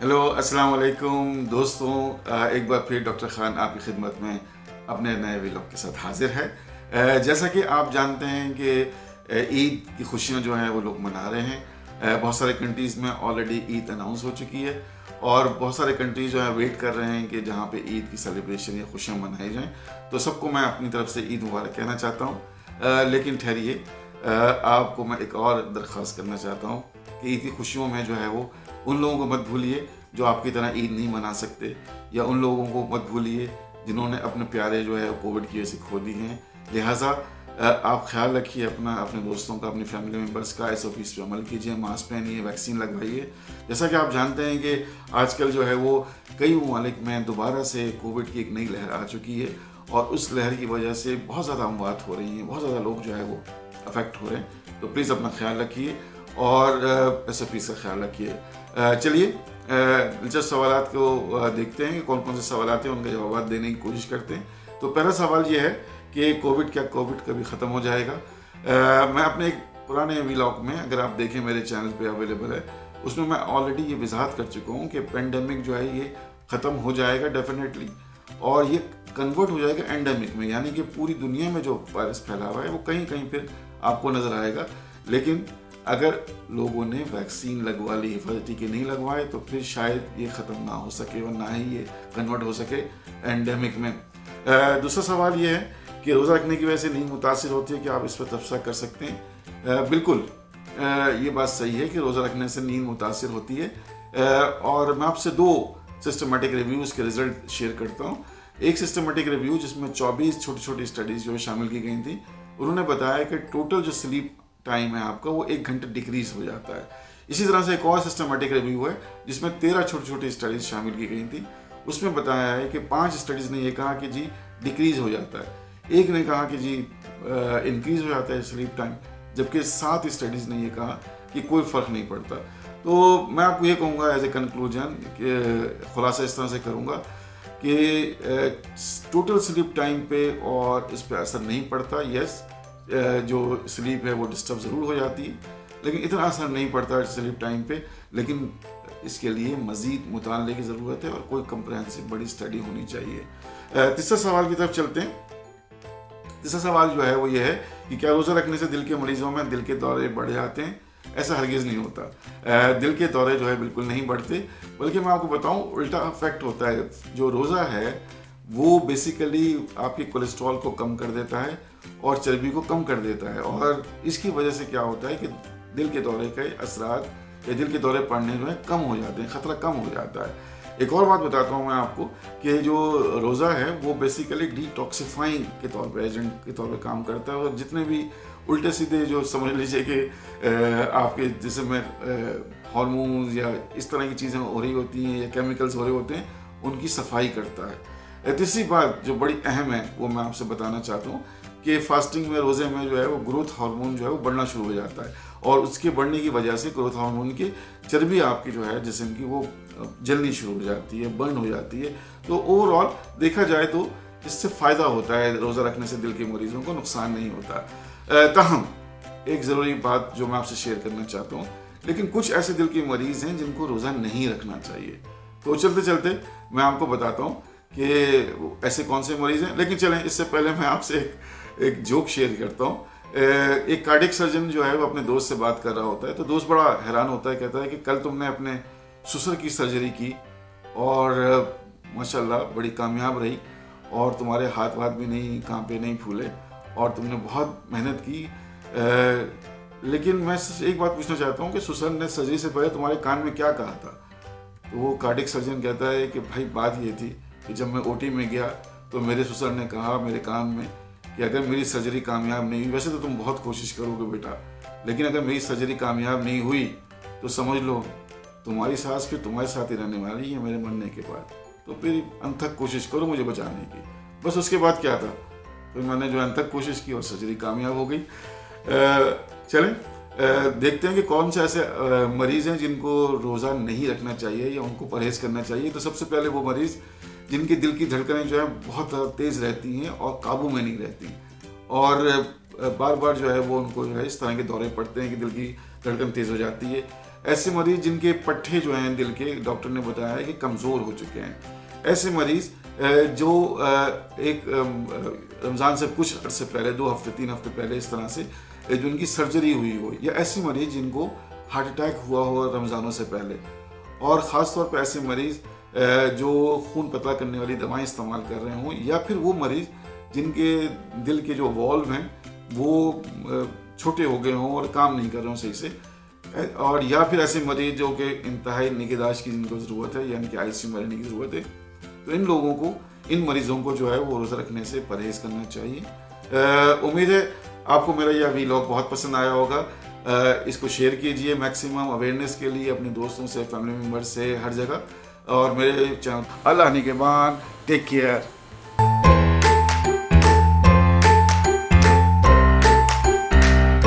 Hello अस्सलाम वालेकुम दोस्तों, एक बार फिर डॉक्टर खान आपकी खिदमत में अपने नए व्लॉग के साथ हाजिर है। जैसा कि आप जानते हैं कि ईद की खुशियां जो हैं वो लोग मना रहे हैं। बहुत सारे कंट्रीज़ में ऑलरेडी ईद अनाउंस हो चुकी है और बहुत सारे कंट्रीज जो है वेट कर रहे हैं कि जहाँ पे ईद की सेलिब्रेशन या खुशियाँ मनाई जाएं। तो सबको मैं अपनी तरफ से ईद मुबारक कहना चाहता हूँ। लेकिन ठहरिए, आपको मैं एक और दरख्वास्त करना चाहता हूँ कि ईद की खुशियों में जो है वो उन लोगों को मत भूलिए जो आपकी तरह ईद नहीं मना सकते, या उन लोगों को मत भूलिए जिन्होंने अपने प्यारे जो है कोविड की वजह से खो दिए हैं। लिहाजा आप ख्याल रखिए अपना, अपने दोस्तों का, अपनी फैमिली मेम्बर्स का। SOPs पे अमल कीजिए, मास्क पहनिए, वैक्सीन लगवाइए। जैसा कि आप जानते हैं कि आजकल जो है वो कई ममालिक में दोबारा से कोविड की एक नई लहर आ चुकी है और उस लहर की वजह से बहुत ज़्यादा अमवात हो रही हैं, बहुत ज़्यादा लोग जो है वो अफेक्ट हो रहे हैं। तो प्लीज़ अपना ख्याल रखिए और SOPs का ख्याल रखिए। चलिए दिलचस्प सवालात को देखते हैं कि कौन कौन से सवालात हैं, उनके जवाब देने की कोशिश करते हैं। तो पहला सवाल ये है कि कोविड कभी ख़त्म हो जाएगा। मैं अपने एक पुराने व्लॉग में, अगर आप देखें मेरे चैनल पे अवेलेबल है, उसमें मैं ऑलरेडी ये वजाहत कर चुका हूँ कि पेंडेमिक जो है ये ख़त्म हो जाएगा डेफिनेटली, और ये कन्वर्ट हो जाएगा एंडेमिक में, यानी कि पूरी दुनिया में जो वायरस फैला हुआ है वो कहीं कहीं फिर आपको नज़र आएगा। लेकिन अगर लोगों ने वैक्सीन लगवा ली, हिफाजती टीके नहीं लगवाए, तो फिर शायद ये ख़त्म ना हो सके और ना ही ये कन्वर्ट हो सके एंडेमिक में। दूसरा सवाल ये है कि रोज़ा रखने की वजह से नींद मुतासिर होती है कि आप इस पर तबसरा कर सकते हैं। बिल्कुल ये बात सही है कि रोज़ा रखने से नींद मुतासिर होती है। और मैं आपसे दो सिस्टमेटिक रिव्यूज़ के रिजल्ट शेयर करता हूँ। एक सिस्टमेटिक रिव्यू जिसमें 24 छोटी छोटी स्टडीज़ जो शामिल की गई थी, उन्होंने बताया कि टोटल जो स्लीप टाइम है आपका वो 1 घंटा डिक्रीज हो जाता है। इसी तरह से एक और सिस्टमेटिक रिव्यू है जिसमें 13 छोटी छोटी स्टडीज़ शामिल की गई थी। उसमें बताया है कि 5 स्टडीज़ ने ये कहा कि जी डिक्रीज हो जाता है, एक ने कहा कि जी इंक्रीज हो जाता है स्लीप टाइम, जबकि 7 स्टडीज़ ने ये कहा कि कोई फ़र्क नहीं पड़ता। तो मैं आपको ये कहूँगा एज ए कंक्लूजन कि खुलासा इस तरह से करूँगा कि टोटल स्लीप टाइम पे और इस पर असर नहीं पड़ता। यस, जो स्लीप है वो डिस्टर्ब ज़रूर हो जाती है, लेकिन इतना असर नहीं पड़ता स्लीप टाइम पे। लेकिन इसके लिए मज़ीद मुताले की ज़रूरत है और कोई कंप्रहेंसिव बड़ी स्टडी होनी चाहिए। तीसरा सवाल की तरफ चलते हैं। तीसरा सवाल जो है वो ये है कि क्या रोज़ा रखने से दिल के मरीजों में दिल के दौरे बढ़ जाते हैं? ऐसा हरगिज़ नहीं होता। दिल के दौरे जो है बिल्कुल नहीं बढ़ते, बल्कि मैं आपको बताऊं उल्टा इफेक्ट होता है। जो रोज़ा है वो बेसिकली आपके कोलेस्ट्रॉल को कम कर देता है और चर्बी को कम कर देता है, और इसकी वजह से क्या होता है कि दिल के दौरे के असरात या दिल के दौरे पड़ने जो है कम हो जाते हैं, ख़तरा कम हो जाता है। एक और बात बताता हूँ मैं आपको कि जो रोज़ा है वो बेसिकली डिटॉक्सिफाइंग के तौर पे, एजेंट के तौर पे काम करता है, और जितने भी उल्टे सीधे जो समझ लीजिए कि आपके जिस्म में हार्मोन्स या इस तरह की चीज़ें हो रही होती हैं या केमिकल्स हो रहे होते हैं, उनकी सफाई करता है। तीसरी बात जो बड़ी अहम है वो मैं आपसे बताना चाहता हूँ कि फास्टिंग में, रोज़े में जो है वो ग्रोथ हार्मोन जो है वो बढ़ना शुरू हो जाता है, और उसके बढ़ने की वजह से ग्रोथ हार्मोन की चर्बी आपकी जो है जिस्म की वो जलनी शुरू हो जाती है, बर्न हो जाती है। तो ओवरऑल देखा जाए तो इससे फ़ायदा होता है, रोज़ा रखने से दिल के मरीजों को नुकसान नहीं होता। ताहम एक ज़रूरी बात जो मैं आपसे शेयर करना चाहता हूँ, लेकिन कुछ ऐसे दिल के मरीज़ हैं जिनको रोज़ा नहीं रखना चाहिए। तो चलते चलते मैं आपको बताता हूँ कि ऐसे कौन से मरीज़ हैं। लेकिन चलें, इससे पहले मैं आपसे एक जोक शेयर करता हूँ। एक कार्डियक सर्जन जो है वो अपने दोस्त से बात कर रहा होता है, तो दोस्त बड़ा हैरान होता है, कहता है कि कल तुमने अपने ससुर की सर्जरी की और माशाल्लाह बड़ी कामयाब रही, और तुम्हारे हाथ वाथ भी नहीं कांपे, नहीं फूले, और तुमने बहुत मेहनत की। लेकिन मैं एक बात पूछना चाहता हूँ कि ससुर ने सर्जरी से पहले तुम्हारे कान में क्या कहा था? तो वो कार्डियक सर्जन कहता है कि भाई बात ये थी कि जब मैं OT में गया तो मेरे ससुर ने कहा मेरे कान में कि अगर मेरी सर्जरी कामयाब नहीं हुई, वैसे तो तुम बहुत कोशिश करोगे बेटा, लेकिन अगर मेरी सर्जरी कामयाब नहीं हुई तो समझ लो तुम्हारी सांस फिर तुम्हारे साथ ही रहने वाली है मेरे मरने के बाद, तो फिर अनथक कोशिश करो मुझे बचाने की। बस उसके बाद क्या था, फिर मैंने जो अनथक कोशिश की और सर्जरी कामयाब हो गई। चलें देखते हैं कि कौन से ऐसे मरीज़ हैं जिनको रोज़ा नहीं रखना चाहिए या उनको परहेज़ करना चाहिए। तो सबसे पहले वो मरीज़ जिनकी दिल की धड़कनें जो है बहुत तेज़ रहती हैं और काबू में नहीं रहती, और बार बार जो है वो उनको जो है इस तरह के दौरे पड़ते हैं कि दिल की धड़कन तेज़ हो जाती है। ऐसे मरीज़ जिनके पट्टे जो हैं दिल के, डॉक्टर ने बताया है कि कमज़ोर हो चुके हैं। ऐसे मरीज़ जो एक रमज़ान से कुछ अर्से पहले, 2 हफ्ते 3 हफ्ते पहले इस तरह से जो उनकी सर्जरी हुई हो, या ऐसे मरीज़ जिनको हार्ट अटैक हुआ हो रमज़ानों से पहले, और ख़ास तौर पर ऐसे मरीज़ जो खून पतला करने वाली दवाएं इस्तेमाल कर रहे हों, या फिर वो मरीज़ जिनके दिल के जो वॉल्व हैं वो छोटे हो गए हों और काम नहीं कर रहे हों सही से, और या फिर ऐसे मरीज़ जो कि इंतहाई निगहदाश्त की जिनको ज़रूरत है, यानी कि आईसीयू में रहने की ज़रूरत है, तो इन लोगों को, इन मरीज़ों को जो है वो रोज़ा रखने से परहेज़ करना चाहिए। उम्मीद है आपको मेरा यह वीलॉग बहुत पसंद आया होगा। इसको शेयर कीजिए मैक्सिमम अवेयरनेस के लिए अपने दोस्तों से, फैमिली मेम्बर से, हर जगह। और मेरे चैनल अल्लाह निगहबान, टेक केयर।